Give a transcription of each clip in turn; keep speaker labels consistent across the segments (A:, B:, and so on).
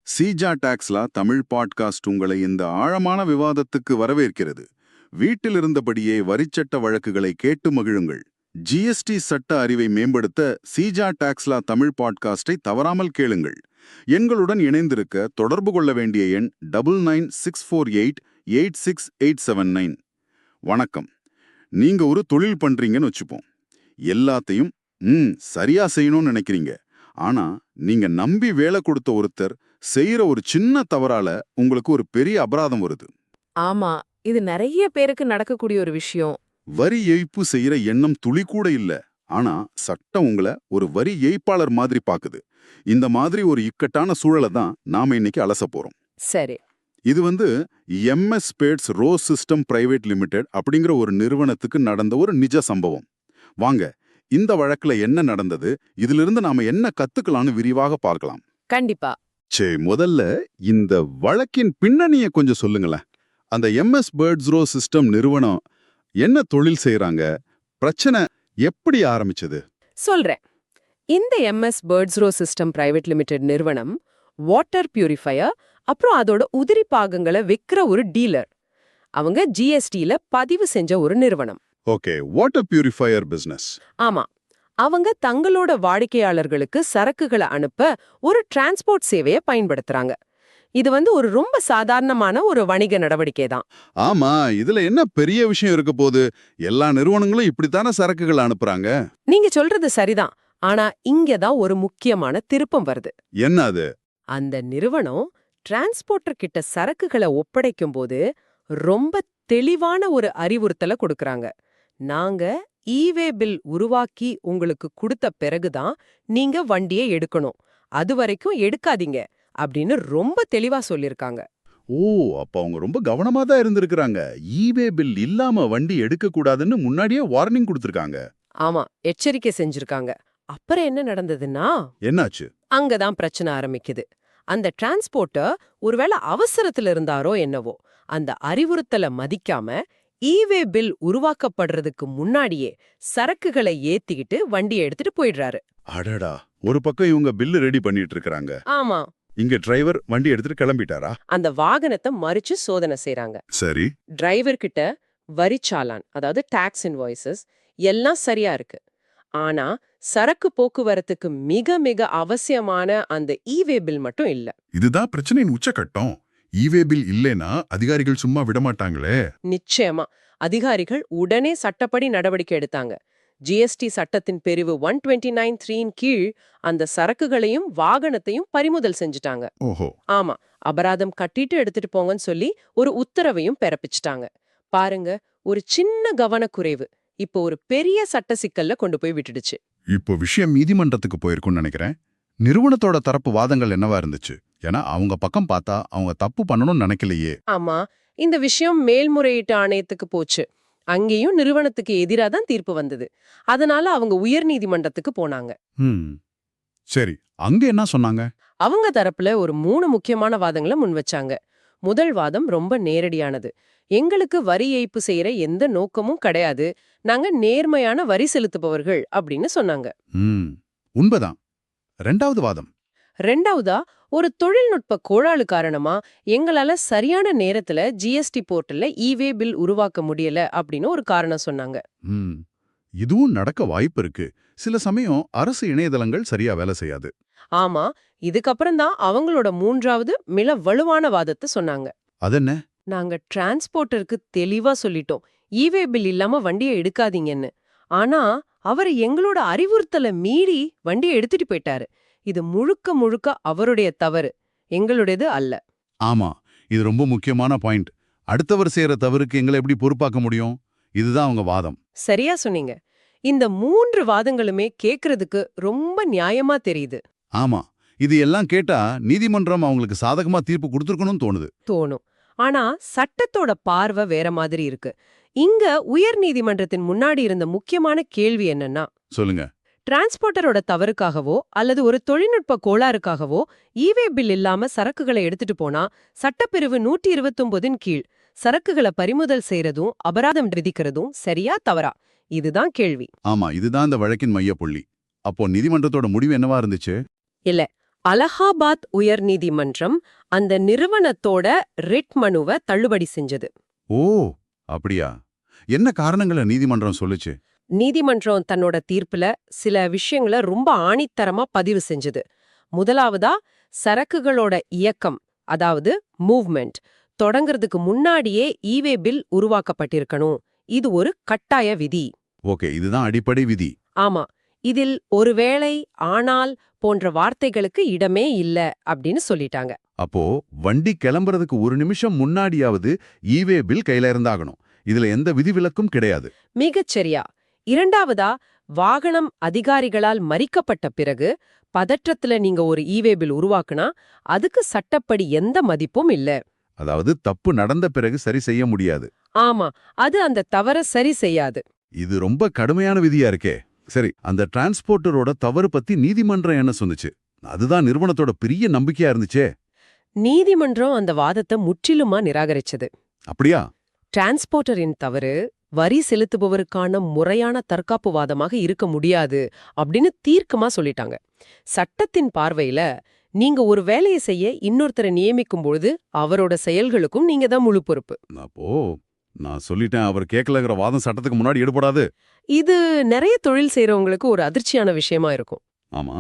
A: Seeja Taxila Tamil podcast உங்களை இந்த ஆழமான விவாதத்துக்கு வரவேற்கிறது. வீட்டில் இருந்தபடியே வரிச்சட்ட வழக்குகளை கேட்டு மகிழுங்கள். ஜிஎஸ்டி சட்ட அறிவை மேம்படுத்த சீஜா டாக்ஸ்லா தமிழ் பாட்காஸ்டை தவறாமல் கேளுங்கள். எங்களுடன் இணைந்திருக்க தொடர்பு கொள்ள வேண்டிய எண் 9964886879. வணக்கம். நீங்க ஒரு தொழில் பண்றீங்கன்னு வச்சுப்போம். எல்லாத்தையும் சரியா செய்யணும்னு நினைக்கிறீங்க. ஆனா நீங்க நம்பி வேலை கொடுத்த ஒருத்தர் செய்யற ஒரு சின்ன தவறால உங்களுக்கு ஒரு பெரிய அபராதம் வருது.
B: ஆமா, இது நிறைய பேருக்கு நடக்கக்கூடிய ஒரு விஷயம்.
A: வரி ஏய்ப்பு செய்யற எண்ணம் துளி கூட இல்ல. ஆனா சட்டம் உங்களை ஒரு வரி ஏய்ப்பாளர் மாதிரி பாக்குது. இந்த மாதிரி ஒரு இக்கட்டான சூழலை தான் நாம இன்னைக்கு அலச போறோம்.
B: சரி.
A: இது MS spades RO system private limited அப்படிங்கிற ஒரு நிறுவனத்துக்கு நடந்த ஒரு நிஜ சம்பவம். வாங்க, இந்த வழக்குல என்ன நடந்தது, இதிலிருந்து நாம என்ன கத்துக்கலாம்னு விரிவாக பார்க்கலாம்.
B: கண்டிப்பா.
A: முதல்ல இந்த வழக்கின் பின்னணிய கொஞ்சம் சொல்லுங்களேன். அந்த எம்எஸ் பேர்ட்ஸ் ரோ சிஸ்டம் நிறுவனம் என்ன தொழில் செய்யறாங்க, பிரச்சனை எப்படி ஆரம்பிச்சது?
B: சொல்றேன். இந்த MS birds RO system private limited நிறுவனம் வாட்டர் பியூரிஃபையர் அப்புறம் அதோட உதிரி பாகங்களை விற்கிற ஒரு டீலர். அவங்க ஜிஎஸ்டில பதிவு செஞ்ச ஒரு நிறுவனம்.
A: Okay, water purifier business.
B: ஆமா, அவங்க தங்களோட வாடிக்கையாளர்களுக்கு சரக்குகளை அனுப்ப ஒரு டிரான்ஸ்போர்ட் சேவையை பயன்படுத்துறாங்க. இது ஒரு ரொம்ப சாதாரணமான ஒரு வணிக நடவடிக்கை தான்.
A: ஆமா, இதுல என்ன பெரிய விஷயம் இருக்க போகுது? எல்லா நிறுவனங்களும் இப்படித்தானே சரக்குகளை அனுப்புறாங்க.
B: நீங்க சொல்றது சரிதான். ஆனா இங்கதான் ஒரு முக்கியமான திருப்பம் வருது.
A: என்ன அது?
B: அந்த நிறுவனம் டிரான்ஸ்போர்ட்டர் கிட்ட சரக்குகளை ஒப்படைக்கும் போது ரொம்ப தெளிவான ஒரு அறிவுறுத்தலை கொடுக்கறாங்க. நாங்க ஈவே பில் உருவாக்கி உங்களுக்கு கொடுத்த பிறகுதான் நீங்க வண்டியை எடுக்கணும், அது வரைக்கும் எடுக்காதீங்க அப்படின்னு ரொம்ப தெளிவா சொல்லிருக்காங்க.
A: ஓ, அப்ப அவங்க ரொம்ப கவனமா தான் இருந்திருக்காங்க. ஈவே பில் இல்லாம வண்டி எடுக்க கூடாதுன்னு முன்னாடியே வார்னிங் கொடுத்திருக்காங்க.
B: ஆமா, எச்சரிக்கை செஞ்சிருக்காங்க. அப்புறம் என்ன நடந்ததுன்னா,
A: என்னாச்சு?
B: அங்கதான் பிரச்சனை ஆரம்பிக்குது. அந்த டிரான்ஸ்போர்ட்டர் ஒருவேளை அவசரத்துல இருந்தாரோ என்னவோ, அந்த அறிவுறுத்தலை மதிக்காம ஈவே பில் உருவாக்கப்படுறதுக்கு முன்னாடியே சரக்குகளை ஏத்திக்கிட்டு வண்டியை எடுத்துட்டு போயிடுறாரு.
A: அடடா, ஒரு பக்கம் இவங்க பில்லு ரெடி பண்ணிட்டு இருக்காங்க.
B: ஆமா,
A: இங்க டிரைவர் வண்டி எடுத்துட்டு கிளம்பிட்டாரா?
B: அந்த வாகனத்தை மறிச்சு சோதனை செய்றாங்க.
A: சரி.
B: டிரைவர் கிட்ட வரி சாலான், அதாவது டாக்ஸ் இன்வாய்சஸ் எல்லாம் சரியா இருக்கு. ஆனா சரக்கு போக்குவரத்துக்கு மிக மிக அவசியமான அந்த ஈவே பில் மட்டும் இல்ல.
A: இதுதான் பிரச்சனையின் உச்சகட்டம். ஈவே பில் இல்லைனா அதிகாரிகள் சும்மா விட மாட்டாங்களே.
B: நிச்சயமா அதிகாரிகள் உடனே சட்டப்படி நடவடிக்கை எடுத்தாங்க. ஜிஎஸ்டி சட்டத்தின் பிரிவு 129(3) கீழ் அந்த சரக்குகளையும் வாகனத்தையும் பறிமுதல் செஞ்சுட்டாங்க.
A: ஓஹோ.
B: ஆமா, அபராதம் கட்டிட்டு எடுத்துட்டு போங்கன்னு சொல்லி ஒரு உத்தரவையும் பிறப்பிச்சிட்டாங்க. பாருங்க, ஒரு சின்ன கவனக்குறைவு இப்போ ஒரு பெரிய சட்ட சிக்கல்ல கொண்டு போய் விட்டுடுச்சு.
A: இப்போ விஷயம் நீதிமன்றத்துக்கு போயிருக்கும்னு நினைக்கிறேன். நிறுவனத்தோட தரப்பு வாதங்கள் என்னவா இருந்துச்சு? ஏன்னா அவங்க பக்கம் பார்த்தா அவங்க தப்பு பண்ணணும்னு நினைக்கலையே.
B: ஆமா, இந்த விஷயம் மேல்முறையீட்டு ஆணையத்துக்கு போச்சு. அங்கேயும் நிறுவனத்துக்கு எதிராக தான் தீர்ப்பு வந்தது. அதனால அவங்க உயர்நீதிமன்றத்துக்கு போனாங்க.
A: சரி, அங்க என்ன சொன்னாங்க?
B: அவங்க தரப்புல ஒரு 3 முக்கியமான வாதங்களை முன் வச்சாங்க. முதல் வாதம் ரொம்ப நேரடியானது. எங்களுக்கு வரி ஏய்ப்பு செய்யற எந்த நோக்கமும் கிடையாது, நாங்க நேர்மையான வரி செலுத்துபவர்கள் அப்படின்னு சொன்னாங்க.
A: உண்மைதான். ரெண்டாவது வாதம்.
B: ரெண்டாவதா, ஒரு தொழில்நுட்ப கோளாறு காரணமா எங்களால சரியான நேரத்துல ஜிஎஸ்டி போர்ட்டல்ல ஈவே பில் உருவாக்க முடியல அப்படின்னு ஒரு காரணம் சொன்னாங்க.
A: இதுவும் நடக்க வாய்ப்பு இருக்கு. சில சமயம் அரசு இணையதளங்கள் சரியா வேலை செய்யாது.
B: ஆமா, இதுக்கப்புறம் தான் அவங்களோட மூன்றாவது மிக வலுவான வாதத்தை சொன்னாங்க.
A: அதென்ன?
B: நாங்க டிரான்ஸ்போர்ட்டருக்கு தெளிவா சொல்லிட்டோம், ஈவே பில் இல்லாம வண்டியை எடுக்காதீங்கன்னு. ஆனா அவர் எங்களோட அறிவுறுத்தலை மீறி வண்டியை எடுத்துட்டு போயிட்டாரு. இது முழுக்க முழுக்க அவருடைய தவறு, எங்களுடையது அல்ல.
A: ஆமா, இது ரொம்ப முக்கியமான பாயிண்ட். அடுத்தவர் செய்யற தவறுக்கு எங்களை எப்படி பொறுப்பாக்க முடியும்? இதுதான் அவங்க வாதம்.
B: சரியா சொன்னீங்க. இந்த 3 வாதங்களுமே கேக்குறதுக்கு ரொம்ப நியாயமா தெரியுது.
A: ஆமா, இது எல்லாம் கேட்டா நீதிமன்றம் அவங்களுக்கு சாதகமா தீர்ப்பு கொடுத்துருக்கணும்னு
B: தோணும். ஆனா சட்டத்தோட பார்வை வேற மாதிரி இருக்கு. இங்க உயர் நீதிமன்றத்தின் முன்னாடி இருந்த முக்கியமான கேள்வி என்னன்னா,
A: சொல்லுங்க.
B: டிரான்ஸ்போர்ட்டரோட தவறுக்காகவோ அல்லது ஒரு தொழில்நுட்ப கோளாறுக்காகவோ ஈவே பில் இல்லாம சரக்குகளை எடுத்துட்டு போனா சட்டப்பிரிவு 129 கீழ் சரக்குகளை பறிமுதல் செய்யறதும் அபராதம் விதிக்கிறதும் சரியா தவறா? இதுதான் கேள்வி.
A: ஆமா, இதுதான் இந்த வழக்கின் மையப்புள்ளி. அப்போ நீதிமன்றத்தோட முடிவு என்னவா இருந்துச்சு?
B: இல்ல, அலகாபாத் உயர்நீதிமன்றம் அந்த நிறுவனத்தோட ரிட் மனுவை தள்ளுபடி செஞ்சது.
A: ஓ, அப்படியா? என்ன காரணங்களை நீதிமன்றம் சொல்லுச்சு?
B: நீதிமன்றம் தன்னோட தீர்ப்புல சில விஷயங்களை ரொம்ப ஆணித்தரமா பதிவு செஞ்சது. முதலாவதா, சரக்குகளோட இயக்கம், அதாவது மூவ்மெண்ட், தொடங்குறதுக்கு முன்னாடியே ஈவே பில் உருவாக்கப்பட்டிருக்கணும். இது ஒரு கட்டாய விதி.
A: ஓகே, இதுதான் அடிப்படை விதி.
B: ஆமா, இதில் ஒருவேளை, ஆனால் போன்ற வார்த்தைகளுக்கு இடமே இல்ல அப்படின்னு சொல்லிட்டாங்க.
A: அப்போ வண்டி கிளம்புறதுக்கு ஒரு நிமிஷம் முன்னாடியாவது ஈவே பில் கையில இருந்தாகணும். இதுல எந்த விதிவிலக்கும் கிடையாது.
B: மிகச்சரியா. இரண்டாவதா, வாகனம் அதிகாரிகளால் மறிக்கப்பட்ட பிறகு பதற்றத்துல நீங்க ஒரு ஈவே பில் உருவாக்குனா அதுக்கு சட்டப்படி எந்த மதிப்பும் இல்ல.
A: அதாவது தப்பு நடந்த பிறகு சரி செய்ய முடியாது.
B: ஆமா, அது அந்த தவற சரி செய்யாது.
A: இது ரொம்ப கடுமையான விதியா இருக்கே. சரி, அந்த டிரான்ஸ்போர்ட்டரோட தவறு பத்தி நீதிமன்றம் என்ன சொன்னுச்சு? அதுதான் நிறுவனத்தோட பெரிய நம்பிக்கையா இருந்துச்சே.
B: நீதிமன்றம் அந்த வாதத்தை முற்றிலுமா நிராகரிச்சது.
A: அப்படியா?
B: டிரான்ஸ்போர்ட்டரின் தவறு வரி செலுத்துபவருக்கான முறையான தற்காப்பு வாதமாக இருக்க முடியாது அப்படின்னு தீர்க்கமா சொல்லிட்டாங்க. சட்டத்தின் பார்வையில நீங்க ஒரு வேலையை செய்ய இன்னொருத்தரை நியமிக்கும் பொழுது அவரோட செயல்களுக்கும் நீங்க தான் முழு பொறுப்பு.
A: அப்போ நான் சொல்லிட்டேன், அவர் கேட்கலங்கிற வாதம் சட்டத்துக்கு முன்னாடி ஈடுபடாது.
B: இது நிறைய தொழில் செய்றவங்களுக்கு ஒரு அதிர்ச்சியான விஷயமா இருக்கும்.
A: ஆமா,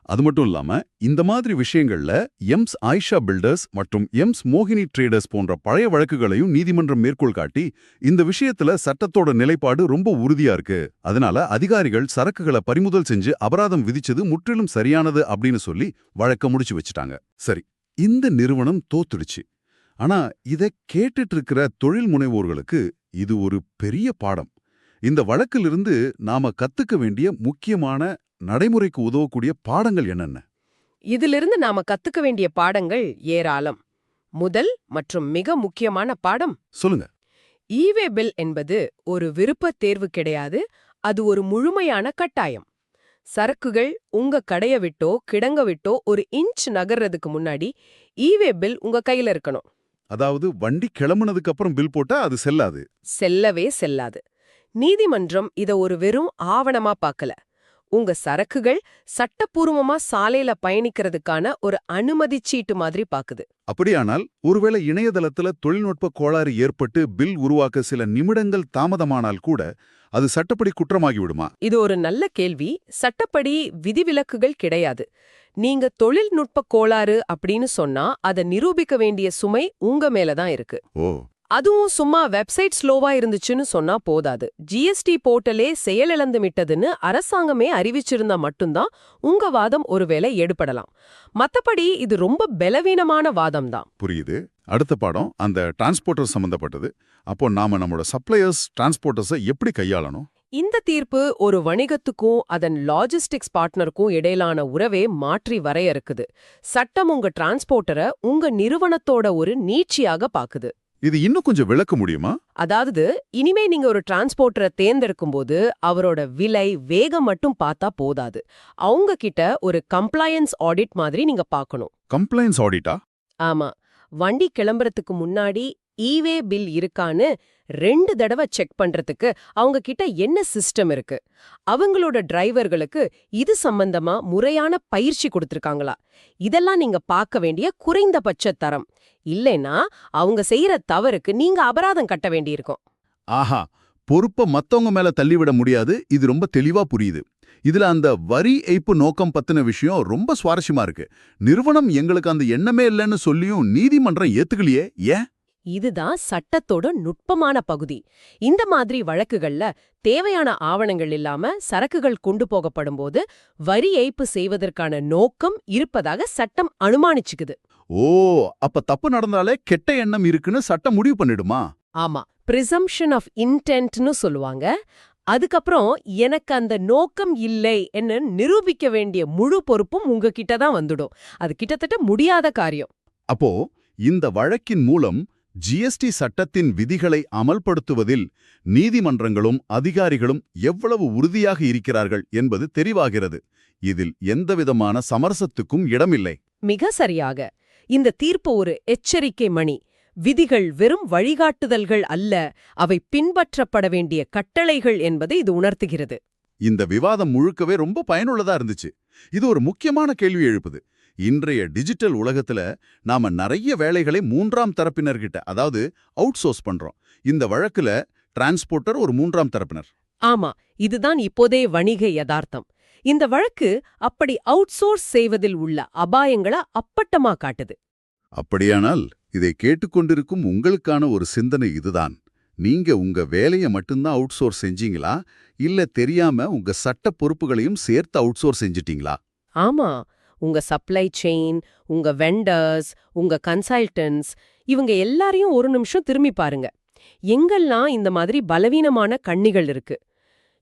A: அது மட்டும் இல்லாம இந்த மாதிரி விஷயங்கள்ல எம்ஸ் ஆயிஷா பில்டர்ஸ் மற்றும் எம்ஸ் மோகினி ட்ரேடர்ஸ் போன்ற பழைய வழக்குகளையும் நீதிமன்றம் மேற்கோள் காட்டி இந்த விஷயத்துல சட்டத்தோட நிலைப்பாடு ரொம்ப உறுதியா இருக்கு, அதனால அதிகாரிகள் சரக்குகளை பறிமுதல் செஞ்சு அபராதம் விதிச்சது முற்றிலும் சரியானது அப்படின்னு சொல்லி வழக்க முடிச்சு வச்சுட்டாங்க. சரி, இந்த நிறுவனம் தோத்துடுச்சு. ஆனா இதை கேட்டுட்டு இருக்கிற தொழில் முனைவோர்களுக்கு இது ஒரு பெரிய பாடம். இந்த வழக்கிலிருந்து நாம கத்துக்க வேண்டிய முக்கியமான நடைமுறைக்கு உதவக்கூடிய பாடங்கள் என்னென்ன?
B: இதிலிருந்து நாம கத்துக்க வேண்டிய பாடங்கள் ஏராளம். முதல் மற்றும் மிக முக்கியமான பாடம்,
A: சொல்லுங்க.
B: ஈவே பில் என்பது ஒரு விருப்பத் தேர்வு கிடையாது, அது ஒரு முழுமையான கட்டாயம். சரக்குகள் உங்க கடைய விட்டோ கிடங்க விட்டோ ஒரு இன்ச் நகர்றதுக்கு முன்னாடி ஈவே பில் உங்க கையில இருக்கணும்.
A: அதாவது வண்டி கிளம்புனதுக்கு அப்புறம் பில் போட்டா அது செல்லாது.
B: செல்லவே செல்லாது. நீதிமன்றம் இத ஒரு வெறும் ஆவணமா பார்க்கல, உங்க சரக்குகள் சட்டப்பூர்வமா சாலையில பயணிக்கிறதுக்கான ஒரு அனுமதி சீட்டு மாதிரி பாக்குது.
A: அப்படியானால் ஒருவேளை இணையதளத்துல தொழில்நுட்ப கோளாறு ஏற்பட்டு பில் உருவாக்க சில நிமிடங்கள் தாமதமானால் கூட அது சட்டப்படி குற்றமாகி விடுமா?
B: இது ஒரு நல்ல கேள்வி. சட்டப்படி விதிவிலக்குகள் கிடையாது. நீங்க தொழில்நுட்ப கோளாறு அப்படின்னு சொன்னா அதை நிரூபிக்க வேண்டிய சுமை உங்க மேலதான் இருக்கு.
A: ஓ,
B: அதுவும் சும்மா வெப்சைட் ஸ்லோவா இருந்துச்சுன்னு சொன்னா போதாது. ஜிஎஸ்டி போர்ட்டலே செயலிழந்து விட்டதுன்னு அரசாங்கமே அறிவிச்சிருந்தா மட்டும்தான் உங்க வாதம் ஒருவேளை எடுபடலாம். மத்தபடி இது ரொம்ப பலவீனமான வாதம் தான்.
A: புரியுது. அடுத்த பாடம் அந்த டிரான்ஸ்போர்ட்டர் சம்பந்தப்பட்டது. அப்போ நாம நம்மளோட சப்ளையர்ஸ் டிரான்ஸ்போர்ட்டர்ஸை எப்படி கையாளணும்?
B: இந்த தீர்ப்பு ஒரு வணிகத்துக்கும் அதன் லாஜிஸ்டிக்ஸ் பார்ட்னருக்கும் இடையிலான உறவே மாற்றி வரையறுக்குது. சட்டம் உங்க டிரான்ஸ்போர்ட்டரை உங்க நிறுவனத்தோட ஒரு நீட்சியாக பாக்குது.
A: இது இன்னும் கொஞ்சம் விளக்க முடியுமா?
B: அதாவது, இனிமே நீங்க ஒரு டிரான்ஸ்போர்ட்டரை தேர்ந்தெடுக்கும் போது அவரோட விலை, வேகம் மட்டும் பார்த்தா போதாது. அவங்க கிட்ட ஒரு கம்ப்ளையன்ஸ் ஆடிட் மாதிரி நீங்க பார்க்கணும்.
A: கம்ப்ளைன்ஸ் ஆடிட்டா?
B: ஆமா, வண்டி கிளம்புறதுக்கு முன்னாடி ஈவே பில் இருக்கான்னு 2 தடவை செக் பண்றதுக்கு அவங்க கிட்ட என்ன சிஸ்டம் இருக்கு, அவங்களோட டிரைவர்களுக்கு இது சம்பந்தமா முறையான பயிற்சி கொடுத்திருக்காங்களா, இதெல்லாம் நீங்க பார்க்க வேண்டிய குறைந்தபட்ச தரம். இல்லைன்னா அவங்க செய்யற தவறுக்கு நீங்க அபராதம் கட்ட வேண்டியிருக்கும்.
A: ஆஹா, பொறுப்ப மத்தவங்க மேல தள்ளிவிட முடியாது. இது ரொம்ப தெளிவா புரியுது. இதுல அந்த வரி ஏய்ப்பு நோக்கம் பத்தின விஷயம் ரொம்ப சுவாரஸ்யமா இருக்கு. நிறுவனம் எங்களுக்கு அந்த எண்ணமே இல்லைன்னு சொல்லியும் நீதிமன்றம் ஏத்துக்கலையே, ஏன்?
B: இதுதான் சட்டத்தோட நுட்பமான பகுதி. இந்த மாதிரி வழக்குகள்ல தேவையான ஆவணங்கள் இல்லாம சரக்குகள் கொண்டு போகப்படும்போது வரி ஏய்ப்பு செய்வதற்கான நோக்கம் இருப்பதாக சட்டம் அனுமானிச்சுக்குது.
A: ஓ, அப்ப தப்பு நடந்தாலே கெட்ட எண்ணம் இருக்குன்னு சட்டம் முடிவு பண்ணிடுமா?
B: ஆமா, பிரிசம்ப்ஷன் ஆஃப் இன்டென்ட்னு சொல்லுவாங்க. அதுக்கப்புறம் எனக்கு அந்த நோக்கம் இல்லை என்ன நிரூபிக்க வேண்டிய முழு பொறுப்பும் உங்ககிட்ட தான் வந்துடும். அது கிட்டத்தட்ட முடியாத காரியம்.
A: அப்போ இந்த வழக்கின் மூலம் ஜிஎஸ்டி சட்டத்தின் விதிகளை அமல்படுத்துவதில் நீதிமன்றங்களும் அதிகாரிகளும் எவ்வளவு உறுதியாக இருக்கிறார்கள் என்பது தெரிவாகிறது. இதில் எந்தவிதமான சமரசத்துக்கும் இடமில்லை.
B: மிக சரியாக. இந்த தீர்ப்பு ஒரு எச்சரிக்கை மணி. விதிகள் வெறும் வழிகாட்டுதல்கள் அல்ல, அவை பின்பற்றப்பட வேண்டிய கட்டளைகள் என்பதை இது உணர்த்துகிறது.
A: இந்த விவாதம் முழுக்கவே ரொம்ப பயனுள்ளதா இருந்துச்சு. இது ஒரு முக்கியமான கேள்வி எழுப்புது. இன்றைய டிஜிட்டல் உலகத்துல நாம நிறைய வேலைகளை மூன்றாம் தரப்பினர்கிட்ட, அதாவது அவுட் சோர்ஸ் பண்றோம். இந்த வழக்குல டிரான்ஸ்போர்ட்டர் ஒரு மூன்றாம் தரப்பினர்.
B: ஆமா, இதுதான் இப்போதைய வணிக யதார்த்தம். இந்த வழக்கு அப்படி அவுட்சோர்ஸ் செய்வதில் உள்ள அபாயங்கள அப்பட்டமா காட்டுது.
A: அப்படியானால் இதை கேட்டுக்கொண்டிருக்கும் உங்களுக்கான ஒரு சிந்தனை இதுதான். நீங்க உங்க வேலையை மட்டும்தான் அவுட் சோர்ஸ் செஞ்சீங்களா, இல்ல தெரியாம உங்க சட்ட பொறுப்புகளையும் சேர்த்து அவுட் சோர்ஸ் செஞ்சிட்டீங்களா?
B: ஆமா, உங்க சப்ளை செயின், உங்க வெண்டர்ஸ், உங்க கன்சல்டன்ட்ஸ், இவங்க எல்லாரையும் ஒரு நிமிஷம் திரும்பி பாருங்க. எங்கெல்லாம் இந்த மாதிரி பலவீனமான கண்ணிகள் இருக்கு?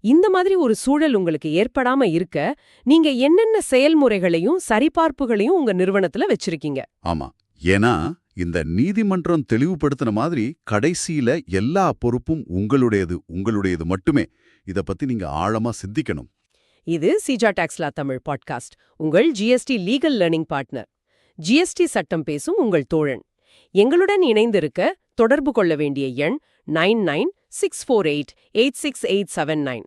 B: இந்த மாதிரி ஒரு சூழல் உங்களுக்கு ஏற்படாம இருக்க நீங்க என்னென்ன செயல்முறைகளையும் சரிபார்ப்புகளையும் உங்க நிறுவனத்துல வச்சிருக்கீங்க?
A: ஆமா, ஏன்னா இந்த நீதிமன்றம் தெளிவுபடுத்தின மாதிரி கடைசியில எல்லா பொறுப்பும் உங்களுடையது மட்டுமே. இத பத்தி நீங்க ஆழமா சிந்திக்கணும்.
B: இது சிஜா டாக்ஸ் லா தமிழ் பாட்காஸ்ட், உங்கள் GST legal learning partner. GST சட்டம் பேசும் உங்கள் தோழன். எங்களுடன் இணைந்திருக்க தொடர்பு கொள்ள வேண்டிய எண் 9964886879.